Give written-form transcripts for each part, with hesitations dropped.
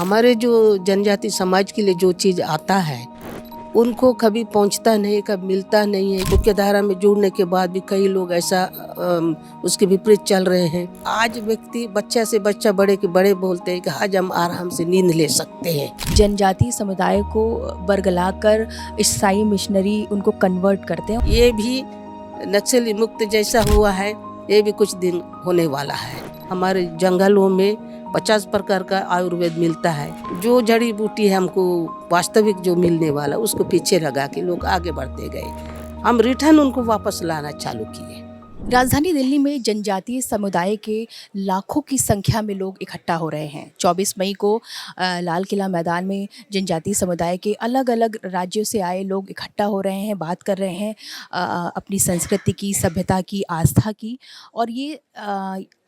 हमारे जो जनजाति समाज के लिए जो चीज़ आता है उनको कभी पहुंचता नहीं, कभी मिलता नहीं है। मुख्य धारा में जुड़ने के बाद भी कई लोग ऐसा उसके विपरीत चल रहे हैं। आज व्यक्ति बच्चा से बच्चा बड़े के बड़े बोलते हैं कि आज हम आराम से नींद ले सकते हैं। जनजातीय समुदाय को बरगलाकर ईसाई मिशनरी उनको कन्वर्ट करते हैं। ये भी नक्सली मुक्त जैसा हुआ है, ये भी कुछ दिन होने वाला है। हमारे जंगलों में 50 प्रकार का आयुर्वेद मिलता है। जो जड़ी बूटी है हमको वास्तविक जो मिलने वाला उसको पीछे लगा के लोग आगे बढ़ते गए। हम रिटर्न उनको वापस लाना चालू किए। राजधानी दिल्ली में जनजातीय समुदाय के लाखों की संख्या में लोग इकट्ठा हो रहे हैं। 24 मई को लाल किला मैदान में जनजातीय समुदाय के अलग अलग राज्यों से आए लोग इकट्ठा हो रहे हैं, बात कर रहे हैं अपनी संस्कृति की, सभ्यता की, आस्था की। और ये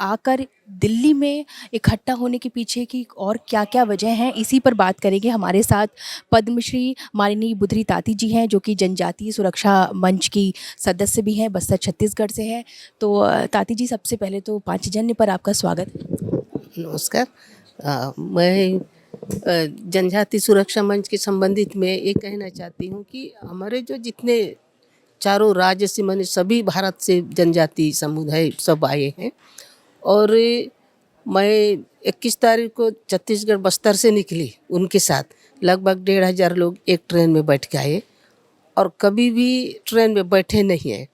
आकर दिल्ली में इकट्ठा होने के पीछे की और क्या क्या वजह हैं, इसी पर बात करेंगे। हमारे साथ पद्मश्री मालिनी बुधरी ताती जी हैं, जो कि जनजातीय सुरक्षा मंच की सदस्य भी हैं, बस्तर छत्तीसगढ़ से हैं। तो ताती जी, सबसे पहले तो पांचजन्य पर आपका स्वागत। नमस्कार। मैं जनजाति सुरक्षा मंच के संबंधित में ये कहना चाहती हूँ कि हमारे जो जितने चारों राज्य से माने सभी भारत से जनजाति समुदाय सब आए हैं। और मैं 21 तारीख को छत्तीसगढ़ बस्तर से निकली, उनके साथ लगभग 1,500 लोग एक ट्रेन में बैठ के आए और कभी भी ट्रेन में बैठे नहीं हैं।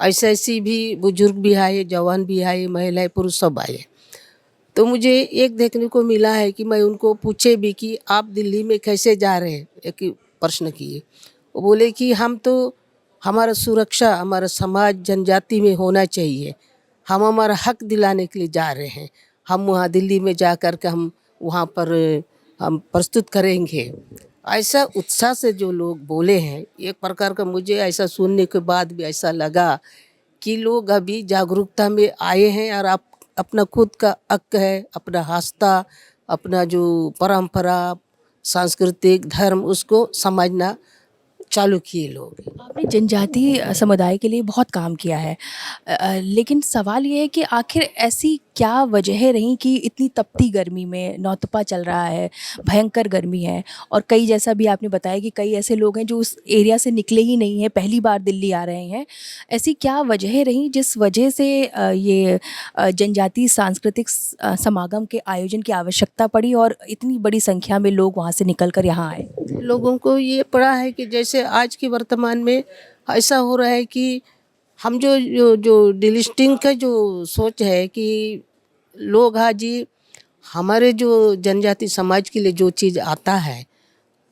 ऐसी भी बुजुर्ग भी आए, जवान भी आए, महिलाएं पुरुष सब आए। तो मुझे एक देखने को मिला है कि मैं उनको पूछे भी कि आप दिल्ली में कैसे जा रहे हैं, एक प्रश्न किए। वो बोले कि हम तो हमारा सुरक्षा हमारा समाज जनजाति में होना चाहिए, हम हमारा हक दिलाने के लिए जा रहे हैं। हम वहाँ दिल्ली में जा कर के हम वहाँ पर हम प्रस्तुत करेंगे। ऐसा उत्साह से जो लोग बोले हैं, एक प्रकार का मुझे ऐसा सुनने के बाद भी ऐसा लगा कि लोग अभी जागरूकता में आए हैं और आप अपना खुद का हक है, अपना आस्था, अपना जो परंपरा, सांस्कृतिक धर्म उसको समझना चालू किए लोग। आपने जनजातीय समुदाय के लिए बहुत काम किया है, लेकिन सवाल ये है कि आखिर ऐसी क्या वजह रही कि इतनी तपती गर्मी में, नौतपा चल रहा है, भयंकर गर्मी है, और कई, जैसा भी आपने बताया कि कई ऐसे लोग हैं जो उस एरिया से निकले ही नहीं हैं, पहली बार दिल्ली आ रहे हैं। ऐसी क्या वजह रही जिस वजह से ये जनजातीय सांस्कृतिक समागम के आयोजन की आवश्यकता पड़ी और इतनी बड़ी संख्या में लोग वहाँ से निकल कर यहाँ आए? लोगों को ये पड़ा है कि जैसे आज के वर्तमान में ऐसा हो रहा है कि हम जो डिलिस्टिंग का जो सोच है कि लोग जी हमारे जो जनजाति समाज के लिए जो चीज़ आता है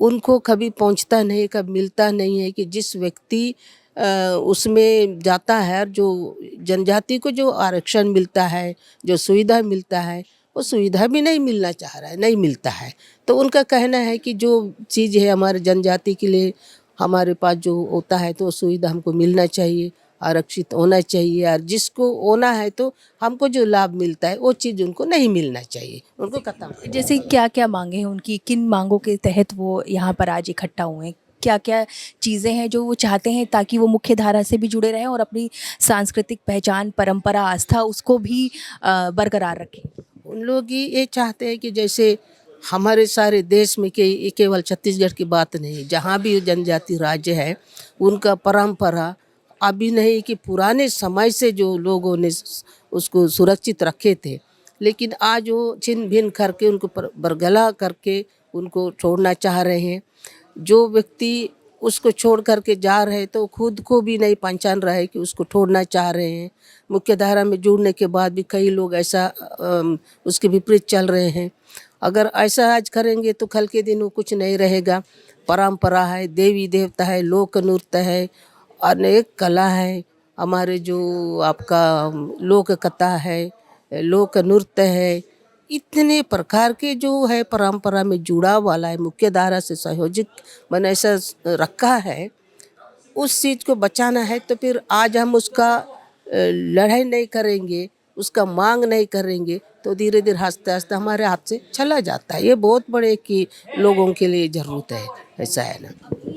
उनको कभी पहुंचता नहीं, कभी मिलता नहीं है। कि जिस व्यक्ति उसमें जाता है, जो जनजाति को जो आरक्षण मिलता है, जो सुविधा मिलता है, वो सुविधा भी नहीं मिलना चाह रहा है, नहीं मिलता है। तो उनका कहना है कि जो चीज़ है हमारे जनजाति के लिए हमारे पास जो होता है तो सुविधा हमको मिलना चाहिए, आरक्षित होना चाहिए। और जिसको होना है तो हमको जो लाभ मिलता है वो चीज़ उनको नहीं मिलना चाहिए, उनको खत्म। जैसे क्या क्या मांगे हैं उनकी, किन मांगों के तहत वो यहाँ पर आज इकट्ठा हुए हैं? क्या क्या चीज़ें हैं जो वो चाहते हैं ताकि वो मुख्य धारा से भी जुड़े रहें और अपनी सांस्कृतिक पहचान, परंपरा, आस्था उसको भी बरकरार रखें? उन लोग ये चाहते हैं कि जैसे हमारे सारे देश में के केवल छत्तीसगढ़ की बात नहीं, जहाँ भी जनजाति राज्य है उनका परंपरा अभी नहीं कि पुराने समय से जो लोगों ने उसको सुरक्षित रखे थे, लेकिन आज वो छिन भिन करके उनको बरगला करके उनको छोड़ना चाह रहे हैं। जो व्यक्ति उसको छोड़ करके जा रहे तो खुद को भी नहीं पहचान रहा है कि उसको छोड़ना चाह रहे हैं। मुख्य धारा में जुड़ने के बाद भी कई लोग ऐसा उसके विपरीत चल रहे हैं। अगर ऐसा आज करेंगे तो कल के दिन वो कुछ नहीं रहेगा। परंपरा है, देवी देवता है, लोक नृत्य है, अनेक कला है, हमारे जो आपका लोक कथा है, लोक नृत्य है, इतने प्रकार के जो है परंपरा में जुड़ा वाला है, मुख्य धारा से सहयोजित मैंने ऐसा रखा है। उस चीज़ को बचाना है तो फिर आज हम उसका लड़ाई नहीं करेंगे, उसका मांग नहीं करेंगे तो धीरे धीरे हंसते हंसते हमारे हाथ से चला जाता है। ये बहुत बड़े की लोगों के लिए ज़रूरत है, ऐसा है ना।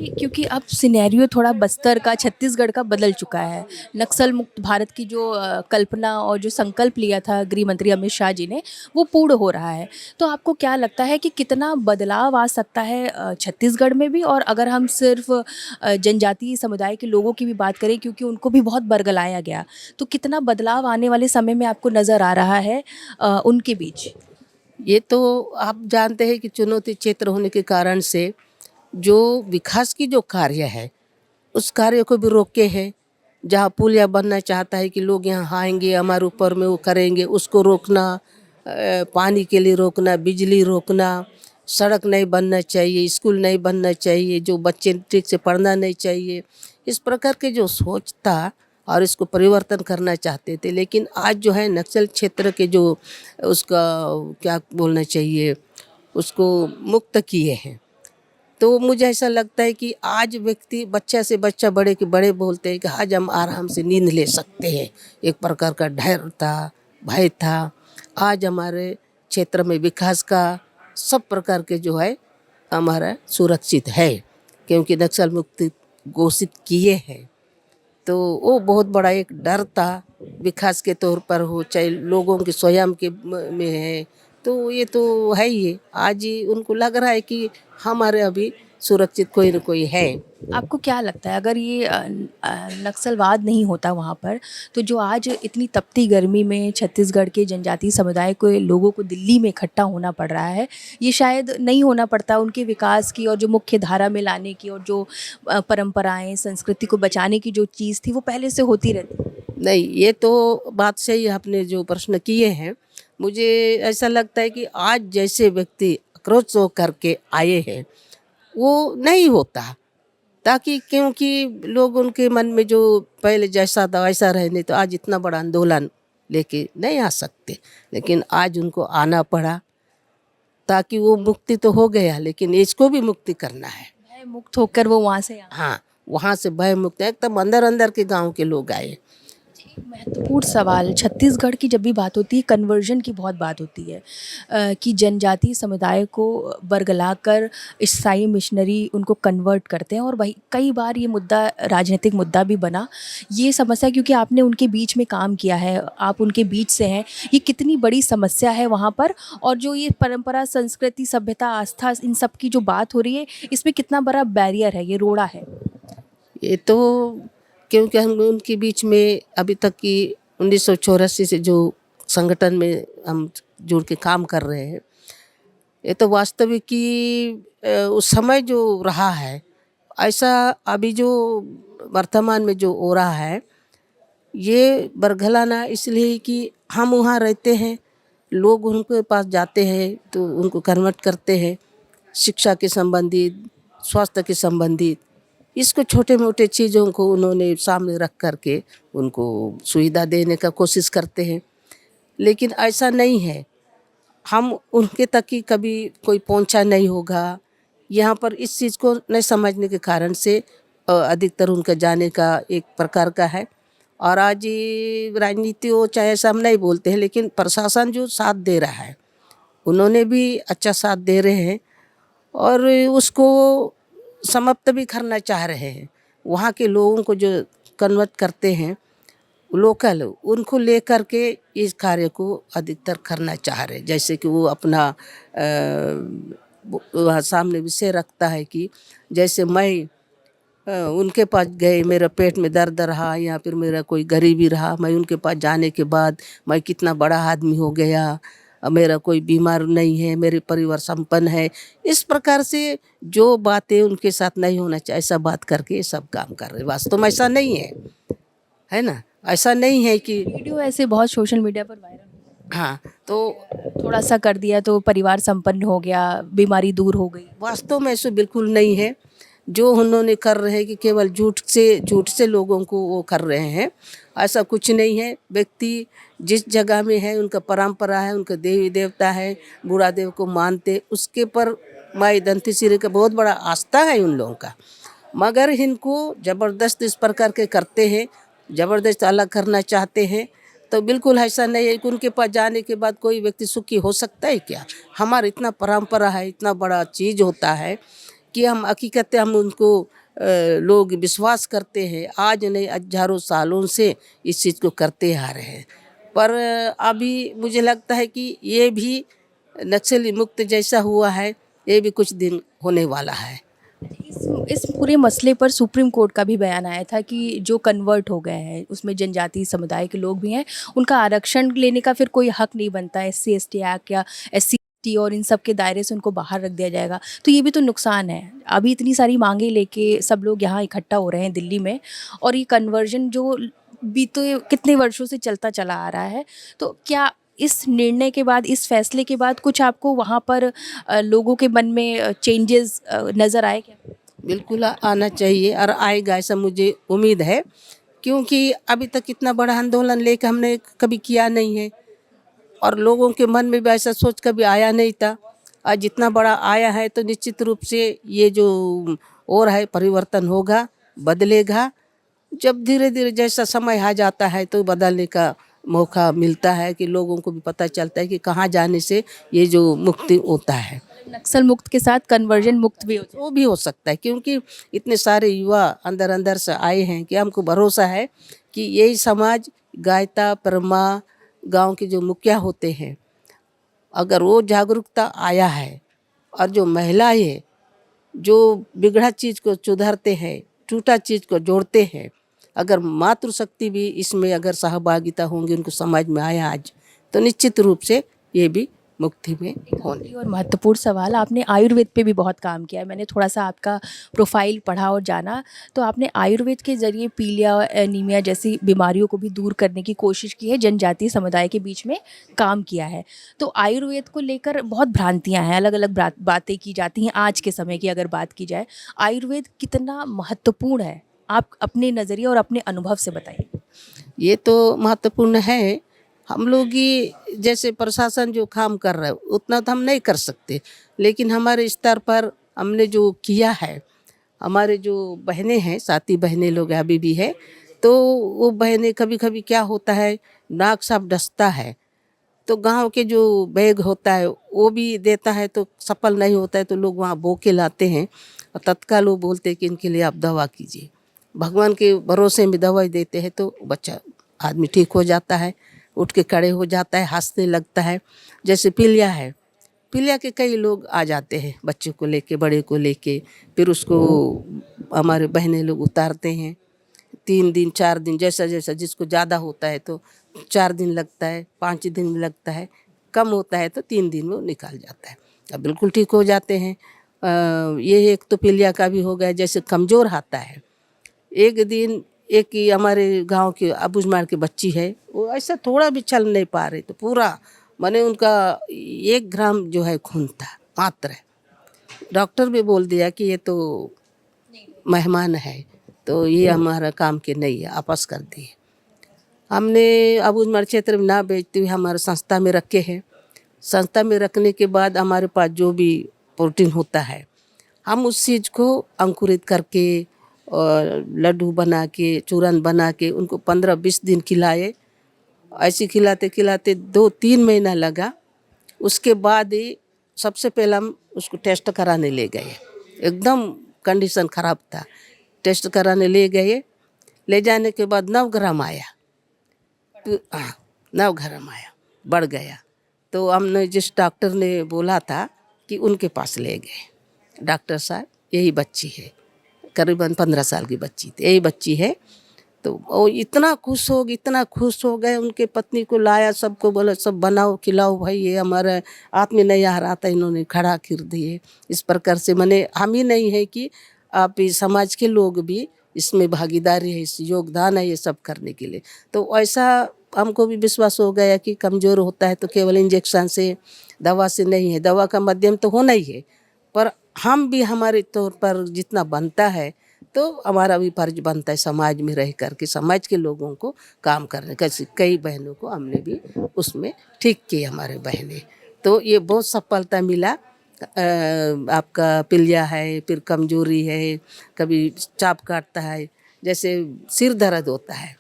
क्योंकि अब सिनेरियो थोड़ा बस्तर का, छत्तीसगढ़ का बदल चुका है। नक्सल मुक्त भारत की जो कल्पना और जो संकल्प लिया था गृह मंत्री अमित शाह जी ने, वो पूर्ण हो रहा है। तो आपको क्या लगता है कि कितना बदलाव आ सकता है छत्तीसगढ़ में भी? और अगर हम सिर्फ जनजातीय समुदाय के लोगों की भी बात करें, क्योंकि उनको भी बहुत बरगलाया गया, तो कितना बदलाव आने वाले समय में आपको नज़र आ रहा है उनके बीच? ये तो आप जानते हैं कि चुनौती क्षेत्र होने के कारण से जो विकास की जो कार्य है उस कार्य को भी रोके हैं। जहाँ पुल या बनना चाहता है कि लोग यहाँ आएंगे हमारे ऊपर में वो करेंगे, उसको रोकना, पानी के लिए रोकना, बिजली रोकना, सड़क नहीं बनना चाहिए, स्कूल नहीं बनना चाहिए, जो बच्चे ठीक से पढ़ना नहीं चाहिए। इस प्रकार के जो सोच था और इसको परिवर्तन करना चाहते थे, लेकिन आज जो है नक्सल क्षेत्र के जो उसका क्या बोलना चाहिए, उसको मुक्त किए हैं। तो मुझे ऐसा लगता है कि आज व्यक्ति बच्चा से बच्चा बड़े के बड़े बोलते हैं कि आज हम आराम से नींद ले सकते हैं। एक प्रकार का डर था, भय था। आज हमारे क्षेत्र में विकास का सब प्रकार के जो है हमारा सुरक्षित है, क्योंकि नक्सल मुक्ति घोषित किए हैं। तो वो बहुत बड़ा एक डर था, विकास के तौर पर हो चाहे लोगों के स्वयं के में है। तो ये तो है ही है। आज ही उनको लग रहा है कि हमारे अभी सुरक्षित कोई न कोई है। आपको क्या लगता है, अगर ये नक्सलवाद नहीं होता वहाँ पर, तो जो आज इतनी तपती गर्मी में छत्तीसगढ़ के जनजातीय समुदाय को लोगों को दिल्ली में इकट्ठा होना पड़ रहा है, ये शायद नहीं होना पड़ता। उनके विकास की और जो मुख्य धारा में लाने की और जो परंपराएं संस्कृति को बचाने की जो चीज़ थी वो पहले से होती रहती। नहीं, ये तो बात सही आपने जो प्रश्न किए हैं। मुझे ऐसा लगता है कि आज जैसे व्यक्ति आक्रोश हो करके आए हैं वो नहीं होता, ताकि क्योंकि लोग उनके मन में जो पहले जैसा था वैसा रहे, नहीं तो आज इतना बड़ा आंदोलन लेके नहीं आ सकते। लेकिन आज उनको आना पड़ा, ताकि वो मुक्ति तो हो गया लेकिन इसको भी मुक्ति करना है। भय मुक्त होकर वो वहाँ से हाँ, वहाँ से भय मुक्त एकदम अंदर अंदर के गांव के लोग आए। महत्वपूर्ण सवाल, छत्तीसगढ़ की जब भी बात होती है कन्वर्जन की बहुत बात होती है कि जनजातीय समुदाय को बरगलाकर ईसाई मिशनरी उनको कन्वर्ट करते हैं, और वही कई बार ये मुद्दा राजनीतिक मुद्दा भी बना। ये समस्या, क्योंकि आपने उनके बीच में काम किया है, आप उनके बीच से हैं, ये कितनी बड़ी समस्या है वहाँ पर? और जो ये परंपरा, संस्कृति, सभ्यता, आस्था, इन सब की जो बात हो रही है, इसमें कितना बड़ा बैरियर है, ये रोड़ा है? ये तो क्योंकि हम उनके बीच में अभी तक की 1984 से जो संगठन में हम जुड़ के काम कर रहे हैं, ये तो वास्तविक कि उस समय जो रहा है ऐसा अभी जो वर्तमान में जो हो रहा है, ये बरगलाना इसलिए कि हम वहाँ रहते हैं, लोग उनके पास जाते हैं तो उनको कन्वर्ट करते हैं, शिक्षा के संबंधित, स्वास्थ्य के संबंधित, इसको छोटे मोटे चीज़ों को उन्होंने सामने रख करके उनको सुविधा देने का कोशिश करते हैं। लेकिन ऐसा नहीं है, हम उनके तक ही कभी कोई पहुंचा नहीं होगा। यहाँ पर इस चीज़ को नहीं समझने के कारण से अधिकतर उनका जाने का एक प्रकार का है। और आज ये राजनीति हो चाहे ऐसा हम नहीं बोलते हैं, लेकिन प्रशासन जो साथ दे रहा है उन्होंने भी अच्छा साथ दे रहे हैं और उसको समाप्त भी करना चाह रहे हैं। वहाँ के लोगों को जो कन्वर्ट करते हैं लोकल, उनको लेकर के इस कार्य को अधिकतर करना चाह रहे हैं। जैसे कि वो अपना वहाँ सामने विषय रखता है कि जैसे मैं उनके पास गए, मेरा पेट में दर्द रहा या फिर मेरा कोई गरीबी रहा, मैं उनके पास जाने के बाद मैं कितना बड़ा आदमी हो गया, मेरा कोई बीमार नहीं है, मेरे परिवार संपन्न है। इस प्रकार से जो बातें उनके साथ नहीं होना चाहिए ऐसा बात करके ये सब काम कर रहे। वास्तव में ऐसा नहीं है ना? ऐसा नहीं है कि वीडियो ऐसे बहुत सोशल मीडिया पर वायरल, हाँ, तो थोड़ा सा कर दिया तो परिवार संपन्न हो गया, बीमारी दूर हो गई। वास्तव में ऐसा बिल्कुल नहीं है। जो उन्होंने कर रहे हैं कि केवल झूठ से लोगों को वो कर रहे हैं, ऐसा कुछ नहीं है। व्यक्ति जिस जगह में है, उनका परंपरा है, उनका देवी देवता है, बूढ़ा देव को मानते, उसके पर माई दंतेश्वरी का बहुत बड़ा आस्था है उन लोगों का। मगर इनको ज़बरदस्त इस प्रकार के करते हैं, ज़बरदस्त अलग करना चाहते हैं। तो बिल्कुल ऐसा नहीं है कि उनके पास जाने के बाद कोई व्यक्ति सुखी हो सकता है क्या? हमारा इतना परंपरा है, इतना बड़ा चीज़ होता है कि हम हकीकत हम उनको लोग विश्वास करते हैं। आज नहीं, हजारों सालों से इस चीज़ को करते आ रहे हैं। पर अभी मुझे लगता है कि ये भी नक्सली मुक्त जैसा हुआ है, ये भी कुछ दिन होने वाला है। इस पूरे मसले पर सुप्रीम कोर्ट का भी बयान आया था कि जो कन्वर्ट हो गए हैं उसमें जनजातीय समुदाय के लोग भी हैं, उनका आरक्षण लेने का फिर कोई हक नहीं बनता। एससी एसटी एक्ट या एससी एसटी और इन सब के दायरे से उनको बाहर रख दिया जाएगा, तो ये भी तो नुकसान है। अभी इतनी सारी मांगे लेके सब लोग यहाँ इकट्ठा हो रहे हैं दिल्ली में, और ये कन्वर्जन जो बीते कितने वर्षों से चलता चला आ रहा है, तो क्या इस निर्णय के बाद, इस फैसले के बाद कुछ आपको वहाँ पर लोगों के मन में चेंजेस नज़र आए क्या? बिल्कुल आना चाहिए और आएगा, ऐसा मुझे उम्मीद है, क्योंकि अभी तक इतना बड़ा आंदोलन लेकर हमने कभी किया नहीं है और लोगों के मन में भी ऐसा सोच कभी आया नहीं था। आज जितना बड़ा आया है तो निश्चित रूप से ये जो और है परिवर्तन होगा, बदलेगा। जब धीरे धीरे जैसा समय आ जाता है तो बदलने का मौका मिलता है कि लोगों को भी पता चलता है कि कहाँ जाने से ये जो मुक्ति होता है। नक्सल मुक्त के साथ कन्वर्जन मुक्त भी हो जाए। वो भी हो सकता है, क्योंकि इतने सारे युवा अंदर अंदर से आए हैं कि हमको भरोसा है कि यही समाज गायता परमा गांव के जो मुखिया होते हैं, अगर वो जागरूकता आया है और जो महिलाएं जो बिगड़ा चीज़ को सुधारते हैं, टूटा चीज़ को जोड़ते हैं, अगर मातृशक्ति भी इसमें अगर सहभागिता होंगी, उनको समझ में आया आज, तो निश्चित रूप से ये भी मुक्ति में होने। और महत्वपूर्ण सवाल, आपने आयुर्वेद पे भी बहुत काम किया है। मैंने थोड़ा सा आपका प्रोफाइल पढ़ा और जाना, तो आपने आयुर्वेद के ज़रिए पीलिया एनीमिया जैसी बीमारियों को भी दूर करने की कोशिश की है, जनजातीय समुदाय के बीच में काम किया है। तो आयुर्वेद को लेकर बहुत भ्रांतियाँ हैं, अलग अलग बातें की जाती हैं। आज के समय की अगर बात की जाए, आयुर्वेद कितना महत्वपूर्ण है, आप अपने नज़रिए और अपने अनुभव से बताइए। ये तो महत्वपूर्ण है। हम लोग ये जैसे प्रशासन जो काम कर रहा है उतना तो हम नहीं कर सकते, लेकिन हमारे स्तर पर हमने जो किया है, हमारे जो बहनें हैं, साथी बहनें लोग अभी भी है, तो वो बहनें कभी कभी क्या होता है, नाक साफ डसता है तो गांव के जो बैग होता है वो भी देता है तो सफल नहीं होता है, तो लोग वहाँ बो के लाते हैं और तत्काल वो बोलते हैं कि इनके लिए आप दवा कीजिए। भगवान के भरोसे में दवाई देते हैं तो बच्चा आदमी ठीक हो जाता है, उठ के खड़े हो जाता है, हंसने लगता है। जैसे पीलिया है, पीलिया के कई लोग आ जाते हैं बच्चों को लेके, बड़े को लेके, फिर उसको हमारे बहनें लोग उतारते हैं। 3 दिन 4 दिन जैसा जैसा जिसको ज़्यादा होता है तो 4 दिन लगता है, 5 दिन में लगता है, कम होता है तो 3 दिन में वो निकाल जाता है, अब बिल्कुल ठीक हो जाते हैं। ये एक तो पीलिया का भी हो गया। जैसे कमज़ोर आता है, एक दिन एक ही हमारे गांव के अबूझमाड़ की बच्ची है, वो ऐसा थोड़ा भी चल नहीं पा रही, तो पूरा माने उनका 1 ग्राम जो है खून था मात्र। डॉक्टर भी बोल दिया कि ये तो मेहमान है, तो ये हमारा काम के नहीं है, आपस कर दिए। हमने अबूझमाड़ क्षेत्र में ना बेचते हुए हमारे संस्था में रखे हैं। संस्था में रखने के बाद हमारे पास जो भी प्रोटीन होता है, हम उस चीज़ को अंकुरित करके और लड्डू बना के, चूरन बना के उनको 15-20 दिन खिलाए। ऐसे खिलाते खिलाते 2-3 महीना लगा। उसके बाद ही सबसे पहले हम उसको टेस्ट कराने ले गए, एकदम कंडीशन ख़राब था। टेस्ट कराने ले गए, ले जाने के बाद 9 ग्राम आया, तो 9 ग्राम आया, बढ़ गया। तो हमने जिस डॉक्टर ने बोला था कि उनके पास ले गए, डॉक्टर साहब यही बच्ची है, करीबन 15 साल की बच्ची थी, यही बच्ची है। तो वो इतना खुश हो गए, उनके पत्नी को लाया, सबको बोला सब बनाओ खिलाओ भाई, ये हमारा हाथ में नहीं आ रहा था, इन्होंने खड़ा कर दिए। इस प्रकार से मैंने हम ही नहीं है कि आप इस समाज के लोग भी इसमें भागीदारी है, इस योगदान है ये सब करने के लिए। तो ऐसा हमको भी विश्वास हो गया कि कमज़ोर होता है तो केवल इंजेक्शन से, दवा से नहीं है, दवा का माध्यम तो होना ही है, पर हम भी हमारे तौर पर जितना बनता है तो हमारा भी फर्ज बनता है समाज में रह कर के समाज के लोगों को काम करने का। कई बहनों को हमने भी उसमें ठीक किए, हमारे बहनें, तो ये बहुत सफलता मिला। आपका पीलिया है, फिर कमजोरी है, कभी चाप काटता है, जैसे सिर दर्द होता है।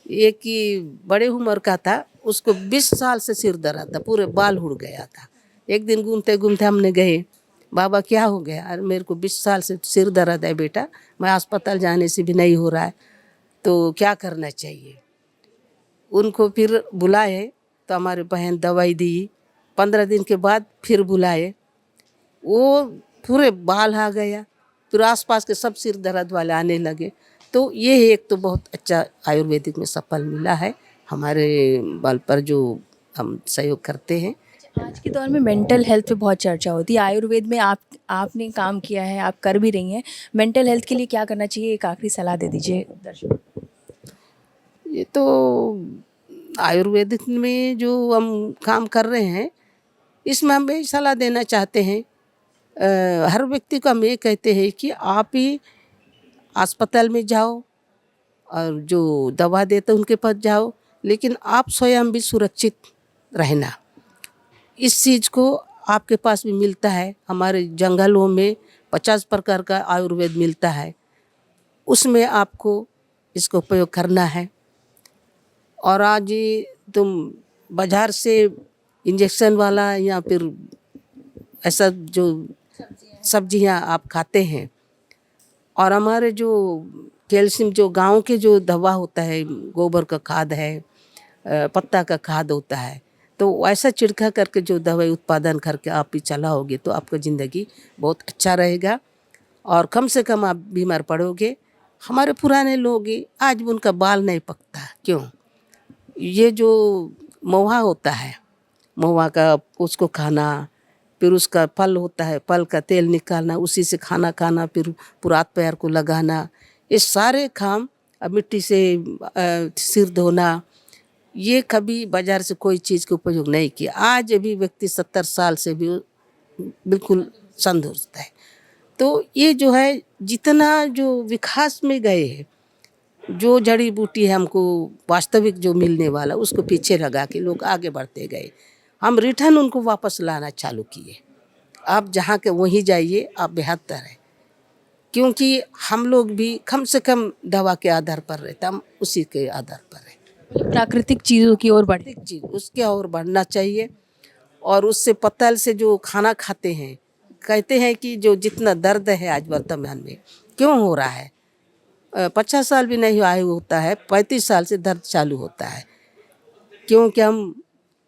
एक ही बड़े उम्र का था, उसको 20 साल से सिर दर्द था, पूरे बाल उड़ गया था। एक दिन घूमते घूमते हमने गए, बाबा क्या हो गया? अरे मेरे को 20 साल से सिर दर्द है बेटा, मैं अस्पताल जाने से भी नहीं हो रहा है, तो क्या करना चाहिए? उनको फिर बुलाए तो हमारे बहन दवाई दी। 15 दिन के बाद फिर बुलाए, वो पूरे बाल आ गया। फिर आसपास के सब सिर दर्द वाले आने लगे। तो ये एक तो बहुत अच्छा आयुर्वेदिक में सफल मिला है हमारे बल पर, जो हम सहयोग करते हैं। आज के दौर में मेंटल हेल्थ पे बहुत चर्चा होती है। आयुर्वेद में आपने काम किया है, आप कर भी रही हैं। मेंटल हेल्थ के लिए क्या करना चाहिए, एक आखिरी सलाह दे दीजिए दर्शकों को। ये तो आयुर्वेदिक में जो हम काम कर रहे हैं, इसमें हम यही सलाह देना चाहते हैं, हर व्यक्ति को हम ये कहते हैं कि आप ही अस्पताल में जाओ और जो दवा देते उनके पास जाओ, लेकिन आप स्वयं भी सुरक्षित रहना। इस चीज़ को आपके पास भी मिलता है। हमारे जंगलों में 50 प्रकार का आयुर्वेद मिलता है, उसमें आपको इसका उपयोग करना है। और आज ये तुम बाजार से इंजेक्शन वाला या फिर ऐसा जो सब्जियां आप खाते हैं, और हमारे जो कैल्शियम जो गांव के जो दवा होता है, गोबर का खाद है, पत्ता का खाद होता है, तो ऐसा छिड़का करके जो दवाई उत्पादन करके आप ही चलाओगे तो आपका ज़िंदगी बहुत अच्छा रहेगा और कम से कम आप बीमार पड़ोगे। हमारे पुराने लोग ही आज भी उनका बाल नहीं पकता, क्यों? ये जो महुआ होता है, महुआ का उसको खाना, फिर उसका फल होता है, फल का तेल निकालना, उसी से खाना खाना, फिर पूरा हाथ पैर को लगाना, ये सारे काम, मिट्टी से सिर धोना, ये कभी बाजार से कोई चीज़ का उपयोग नहीं किया। आज भी व्यक्ति 70 साल से भी बिल्कुल तंदुरुस्त है। तो ये जो है, जितना जो विकास में गए हैं, जो जड़ी बूटी है हमको वास्तविक जो मिलने वाला, उसको पीछे लगा के लोग आगे बढ़ते गए। हम रिटर्न उनको वापस लाना चालू किए। आप जहाँ के वहीं जाइए, आप बेहतर है, क्योंकि हम लोग भी कम से कम दवा के आधार पर रहते, हम उसी के आधार पर हैं। प्राकृतिक चीज़ों की ओर बढ़े। प्राकृतिक चीज उसके और बढ़ना चाहिए। और उससे पत्तल से जो खाना खाते हैं, कहते हैं कि जो जितना दर्द है आज वर्तमान में क्यों हो रहा है, 50 साल भी नहीं आयु होता है, 35 साल से दर्द चालू होता है, क्योंकि हम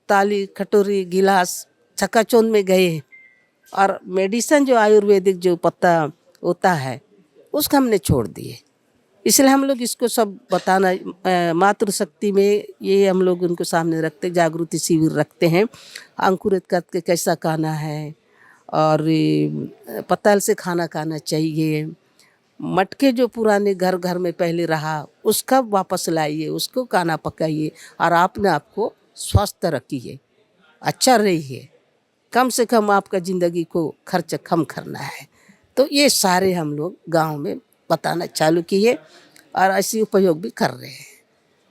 ताली कटोरी गिलास चकाचौंध में गए और मेडिसिन जो आयुर्वेदिक जो पत्ता होता है उसको हमने छोड़ दिए। इसलिए हम लोग इसको सब बताना, मातृशक्ति में ये हम लोग उनको सामने रखते, जागृति शिविर रखते हैं, अंकुरित करके कैसा खाना है, और पताल से खाना खाना चाहिए। मटके जो पुराने घर घर में पहले रहा उसका वापस लाइए, उसको खाना पकाइए और आपने आपको स्वस्थ रखिए, अच्छा रहिए। कम से कम आपका ज़िंदगी को खर्च कम करना है। तो ये सारे हम लोग गांव में बताना चालू किए और ऐसे उपयोग भी कर रहे हैं।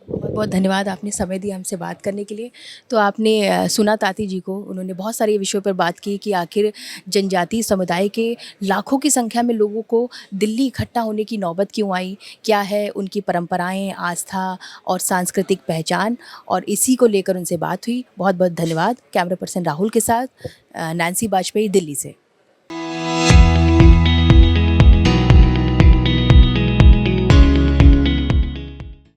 बहुत बहुत धन्यवाद, आपने समय दिया हमसे बात करने के लिए। तो आपने सुना ताती जी को, उन्होंने बहुत सारे विषयों पर बात की कि आखिर जनजातीय समुदाय के लाखों की संख्या में लोगों को दिल्ली इकट्ठा होने की नौबत क्यों आई, क्या है उनकी परंपराएं, आस्था और सांस्कृतिक पहचान, और इसी को लेकर उनसे बात हुई। बहुत बहुत धन्यवाद। कैमरा पर्सन राहुल के साथ नैन्सी बाजपेयी, दिल्ली से।